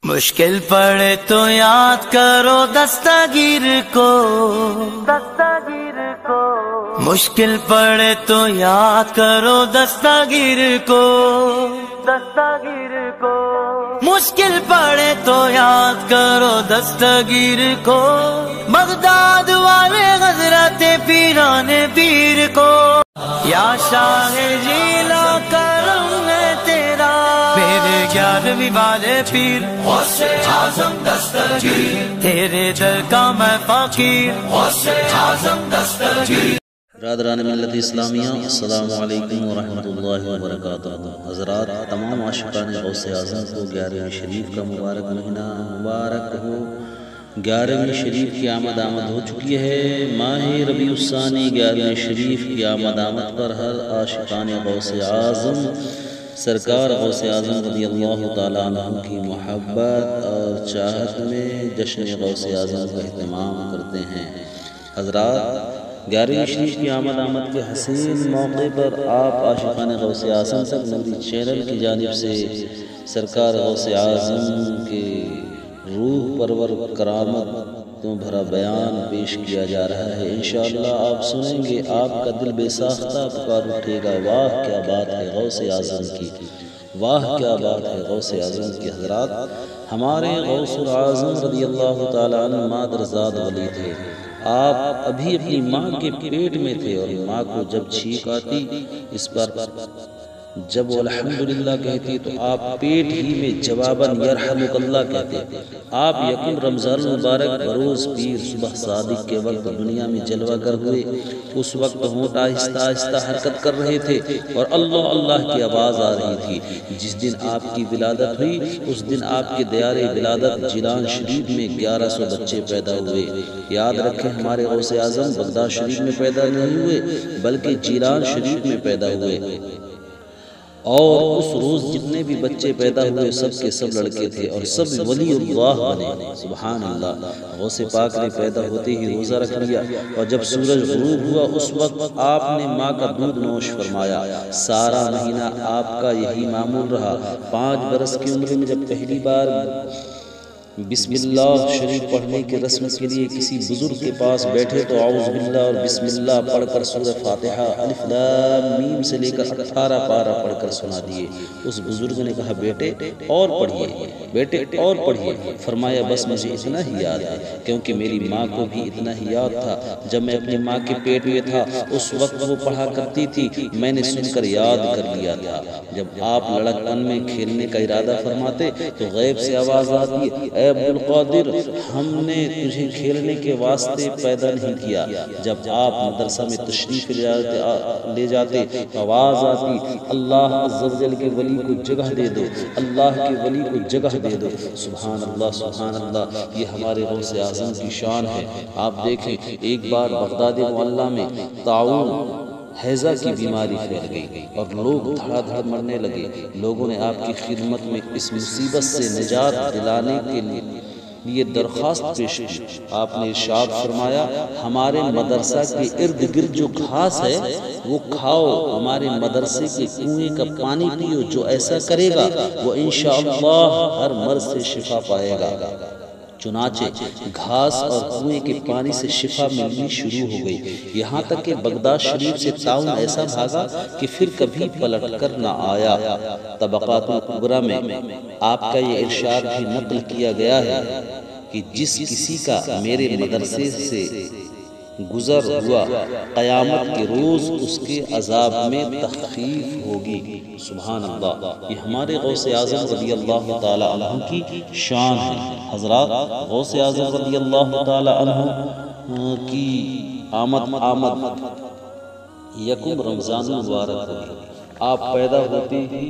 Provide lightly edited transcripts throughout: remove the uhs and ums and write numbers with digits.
مشکل پڑے تو یاد کرو دستگیر کو، مشکل پڑے تو یاد کرو دستگیر کو، مشکل پڑے تو یاد کرو دستگیر کو، بغداد والے حضرت پیران پیر کو، یا شاہ جیلا کرم ہے تیرا میرے 11ویں والے پیر غوث اعظم دستگیر، تیرے در کا میں فقیر غوث اعظم دستگیر۔ برادران ملت اسلامیہ، السلام علیکم ورحمۃ اللہ وبرکاتہ۔ حضرات، تمام عاشقان غوث اعظم کو 11ویں شریف کا مبارک مہینہ مبارک ہو۔ 11ویں شریف کی آمد ہو چکی ہے۔ ماہ ربیع الثانی 11ویں شریف کی آمد پر ہر عاشقان غوث اعظم سرکار غوث اعظم رضی اللہ تعالیٰ عنہ کی محبت اور چاہت میں جشن غوث اعظم کا اہتمام کرتے ہیں۔ حضرات، 11ویں شریف کی آمد کے حسین موقع پر آپ عاشقان غوث اعظم تک نوری چینل کی جانب سے سرکار غوث اعظم کے روح پرور کرامت تو بھرا بیان پیش کیا جا رہا ہے۔ انشاءاللہ آپ سنیں گے، آپ کا دل بے ساختہ پکار اٹھے گا، واہ کیا بات ہے غوث اعظم کی، واہ کیا بات ہے غوث اعظم کی۔ حضرات، ہمارے غوث اعظم رضی اللہ تعالیٰ عنہ مادرزاد ولی تھے۔ آپ ابھی اپنی ماں کے پیٹ میں تھے اور ماں کو جب چھینک آتی، اس پر جب وہ الحمدللہ کہتی تو آپ پیٹ ہی میں جواباً یرحمک اللہ کہتے۔ آپ یکم رمضان مبارک بروز پیر صبح صادق کے وقت دنیا میں جلوہ گر ہوئے۔ اس وقت ہونٹ آہستہ آہستہ حرکت کر رہے تھے اور اللہ اللہ کی آواز آ رہی تھی۔ جس دن آپ کی ولادت ہوئی، اس دن آپ کے دیار ولادت جیلان شریف میں 1100 بچے پیدا ہوئے۔ یاد رکھیں، ہمارے غوث اعظم بغداد شریف میں پیدا نہیں ہوئے بلکہ جیلان شریف میں پیدا ہوئے، اور اس روز جتنے بھی بچے پیدا ہوئے سب کے سب لڑکے تھے اور سب ولی اللہ بنے۔ سبحان اللہ۔ غوث پاک نے پیدا ہوتے ہی روزہ رکھ لیا اور جب سورج غروب ہوا اس وقت آپ نے ماں کا دودھ نوش فرمایا۔ سارا مہینہ آپ کا یہی معمول رہا۔ 5 برس کی عمر میں جب پہلی بار بسم اللہ شریف پڑھنے کے رسم کے لیے کسی بزرگ کے پاس بیٹھے تو اعوذ باللہ اور بسم اللہ پڑھ کر سورہ فاتحہ الف لام میم سے لے کر 18 پارہ پڑھ کر سنا دیے۔ اس بزرگ نے کہا، بیٹے اور پڑھیے، بیٹے اور پڑھیے۔ فرمایا، بس مجھے اتنا ہی یاد ہے، کیونکہ میری ماں کو بھی اتنا ہی یاد تھا۔ جب میں اپنی ماں کے پیٹ میں تھا اس وقت وہ پڑھا کرتی تھی، میں نے سن کر یاد کر لیا تھا۔ جب آپ لڑکپن میں کھیلنے کا ارادہ فرماتے تو غیب سے آواز آتی، اے عبد القادر، ہم نے تجھے کھیلنے کے واسطے پیدا نہیں کیا۔ جب آپ مدرسہ میں تشریف لے جاتے تو آواز آتی، اللہ عز و جل کے ولی کو جگہ دے دو، اللہ کے ولی کو جگہ دے دو۔ سبحان اللہ، سبحان اللہ۔ یہ ہمارے غوث اعظم کی شان ہے۔ آپ دیکھیں، ایک بار بغداد معلیٰ میں طاعون ہیضہ کی بیماری پھیل گئی اور لوگ دھڑا دھڑ مرنے لگے۔ لوگوں نے آپ کی خدمت میں اس مصیبت سے نجات دلانے کے لیے درخواست پیش کی۔ آپ نے ارشاد فرمایا، ہمارے مدرسہ کے ارد گرد جو گھاس ہے وہ کھاؤ، ہمارے مدرسے کے کنویں کا پانی پیو، جو ایسا کرے گا وہ انشاءاللہ ہر مرض سے شفا پائے گا۔ چنانچہ گھاس اور کنویں کے پانی سے شفا ملنی شروع ہو گئی، یہاں تک کہ بغداد شریف سے طاعون ایسا بھاگا کہ پھر کبھی پلٹ کر نہ آیا۔ طبقات الکبریٰ میں آپ کا یہ ارشاد بھی نقل کیا گیا ہے کہ جس کسی کا میرے مدرسے سے گزر ہوا، قیامت کے روز اس کے عذاب میں تخفیف ہوگی۔ سبحان اللہ۔ یہ ہمارے غوث اعظم رضی اللہ تعالی عنہ کی شان ہے۔ حضرات، غوث اعظم رضی اللہ تعالی عنہ کی آمد یکم رمضان مبارک ہوئی۔ آپ پیدا ہوتے ہی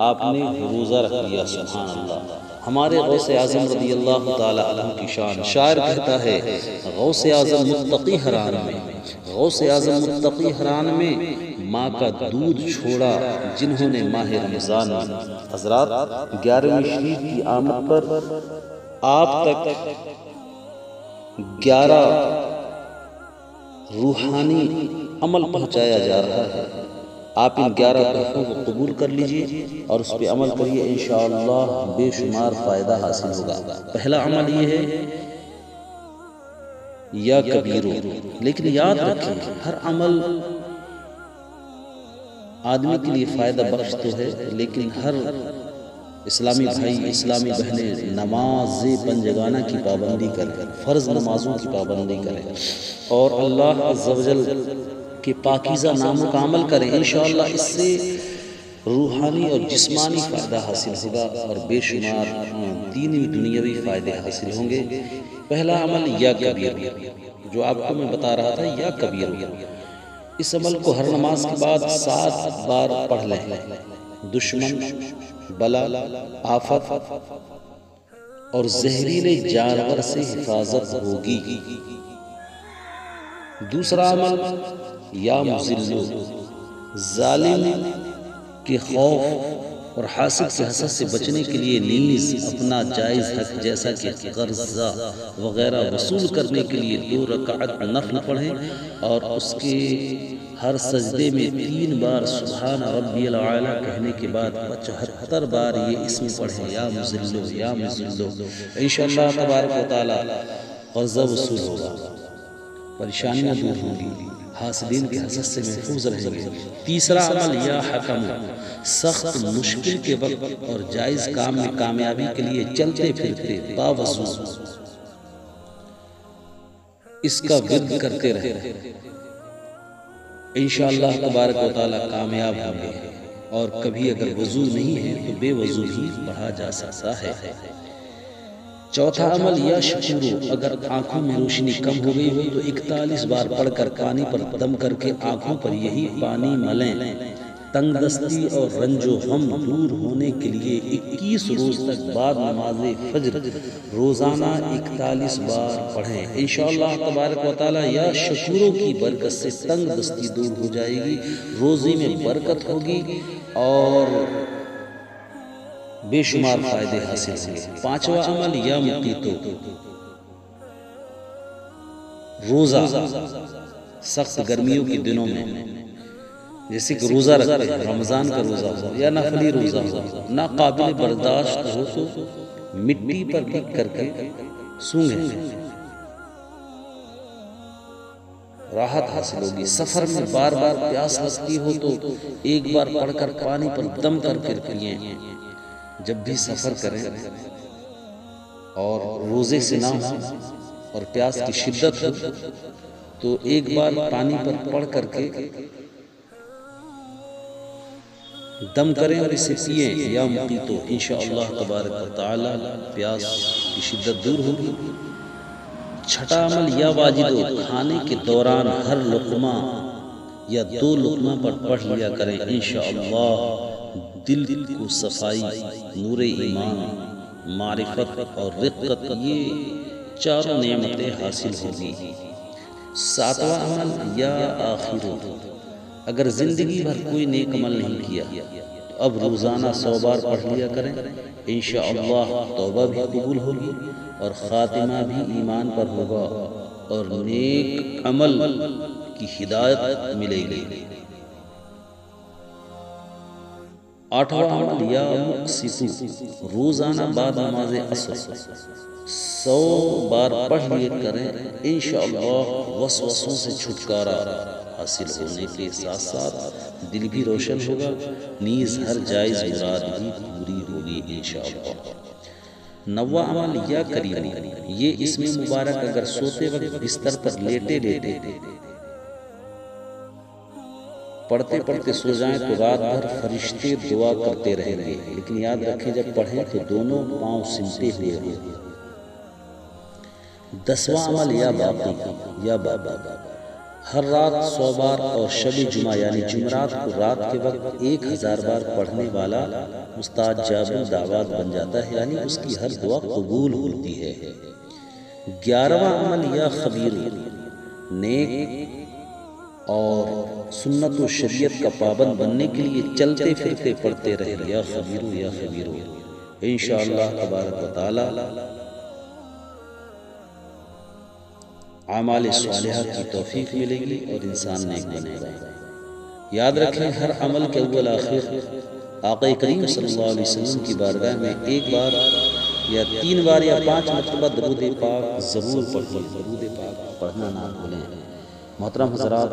آپ نے روزہ رکھ لیا۔ سبحان اللہ۔ ہمارے غوث اعظم رضی اللہ تعالی عنہ کی شان، شاعر کہتا ہے، غوث اعظم متقی حران میں، غوث اعظم متقی حران میں، ماں کا دودھ چھوڑا جنہوں نے ماہ رمضان میں۔ حضرات، 11ویں شریف کی آمد پر آپ تک 11 روحانی عمل پہنچایا جا رہا ہے۔ آپ ان 11 تحفوں کو قبول کر لیجئے اور اس پہ عمل کریے، انشاءاللہ بے شمار فائدہ حاصل ہوگا۔ پہلا عمل یہ ہے یا کبیرو، لیکن یاد رکھیں ہر عمل آدمی کے لیے فائدہ بخش تو ہے، لیکن ہر اسلامی بھائی، اسلامی بہنیں نماز پنجگانہ کی پابندی کریں، فرض نمازوں کی پابندی کریں اور اللہ عز و جل کے پاکیزہ ناموں کا عمل کریں، انشاءاللہ اس سے روحانی اور جسمانی فائدہ حاصل ہوگا اور بے شمار دینی دنیاوی فائدے حاصل ہوں گے۔ پہلا عمل یا کبیر، جو آپ کو میں بتا رہا تھا، یا کبیر، اس عمل کو ہر نماز کے بعد 7 بار پڑھ لیں۔ دشمن، بلا، آفت اور زہریلے جانور سے حفاظت ہوگی۔ دوسرا عمل یا مذلو، ظالم کے خوف اور حاسد کے حسد سے بچنے کے لیے نیز اپنا جائز حق جیسا کہ قرضہ وغیرہ وصول کرنے کے لیے 2 رکعت نفل پڑھیں اور اس کے ہر سجدے میں 3 بار سبحان ربی العالی کہنے کے بعد 75 بار یہ اسم پڑھیں، یا مذلو یا مذلو۔ انشاءاللہ تبارک و تعالی قرضہ وصول ہوگا، پریشانیاں دور ہوں گی، حاسدین کے حسد سے محفوظ رہیں گے۔ تیسرا عمل یا حکم، سخت مشکل کے وقت اور جائز کام میں کامیابی کے لیے چلتے پھرتے باوضو اس کا ورد کرتے رہے، انشاءاللہ تبارک و تعالی کامیاب ہوں گے۔ اور کبھی اگر وضو نہیں ہے تو بے وضو بھی پڑھا جا سکتا ہے۔ چوتھا عمل یا شکورو، اگر آنکھوں میں روشنی کم ہو گئی ہو تو 41 بار پڑھ کر پانی پر دم کر کے آنکھوں پر یہی پانی ملیں۔ تنگ دستی اور رنج و غم دور ہونے کے لیے 21 روز تک بعد نماز فجر روزانہ 41 بار پڑھیں، انشاءاللہ تبارک و تعالی یا شکوروں کی برکت سے تنگ دستی دور ہو جائے گی، روزی میں برکت ہوگی اور بے شمار فائدے حاصل ہوں گے۔ پانچواں عمل یا مقیتو، روزہ سخت گرمیوں کے دنوں میں جیسے کہ روزہ رکھتے ہیں، رمضان کا روزہ ہو یا نفلی روزہ ہو، ناقابل برداشت ہو تو مٹی پر لکھ کر کے سونگیں، راحت حاصل ہوگی۔ سفر میں بار بار پیاس لگتی ہو تو ایک بار پڑھ کر پانی پر دم کر کے پئیں۔ جب بھی سفر کریں اور روزے سے نہ ہو اور پیاس کی شدت ہو تو ایک بار پانی پر پڑھ کر کے دم کریں اور اسے پئیں، یا مقیتو، انشاءاللہ تبارک و تعالی پیاس کی شدت دور ہوگی۔ چھٹا عمل یا واجدو، کھانے کے دوران ہر لقمہ یا 2 لقمہ پر پڑھ لیا کریں، انشاءاللہ دل کو صفائی، نور ایمان، معرفت اور رقت، یہ 4 نعمتیں حاصل ہوگی۔ ساتواں عمل یا آخرو، اگر زندگی بھر کوئی نیک عمل نہیں کیا تو اب روزانہ 100 بار پڑھ لیا کریں، انشاءاللہ توبہ بھی قبول ہوگی اور خاتمہ بھی ایمان پر ہوگا اور نیک عمل کی ہدایت ملے گی۔ آٹھواں عمل یا مقسطو، روزانہ بعد نماز عصر 100 بار پڑھ لیا کریں، انشاءاللہ وسوسوں سے چھٹکارا حاصل ہونے کے ساتھ ساتھ دل بھی روشن ہوگا، نیز ہر جائز مراد بھی پوری ہوگی انشاءاللہ۔ 9واں عمل یا کریم، یہ اسم مبارک اگر سوتے وقت بستر پر لیٹے لیٹے پڑھتے پڑھتے سو جائیں تو رات بھر فرشتے دعا کرتے رہیں گے، لیکن یاد رکھیں جب پڑھیں تو دونوں پاؤں سمٹے ہوئے ہوں۔ 10واں عمل یا باقی، یا بابا، ہر رات 100 بار اور شب جمعہ یعنی جمعرات کو رات کے وقت 1000 بار پڑھنے والا مستجاب دعوات بن جاتا ہے، یعنی اس کی ہر دعا قبول ہوتی ہے۔ 11واں عمل یا خبیر، نیک اور سنت و شریعت کا پابند بننے کے لیے چلتے پھرتے پڑھتے رہے، یا خبیرو یا خبیرو، انشاءاللہ تبارک و تعالی اعمال صالحہ کی توفیق ملے گی اور انسان نیک بنے گا۔ یاد رکھیں ہر عمل کے اول آخر آقا کریم صلی اللہ علیہ وسلم کی بارگاہ میں ایک بار یا 3 بار یا 5 مرتبہ درود پاک ضرور پڑھیں، درود پاک پڑھنا نہ بھولیں۔ محترم حضرات،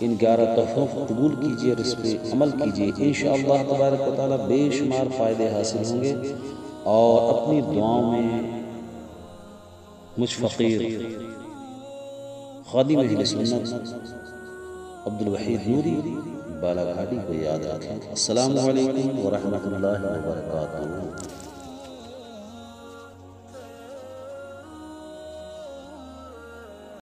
ان 11 تحفوں کو قبول کیجئے اور اس پہ عمل کیجئے، انشاءاللہ تبارک و تعالی بے شمار فائدے حاصل ہوں گے، اور اپنی دعاؤں میں مجھ فقیر خادم اہل سنت عبدالوحید نوری بالا گھاٹی کو یاد رکھیں۔ السلام علیکم ورحمۃ اللہ وبرکاتہ۔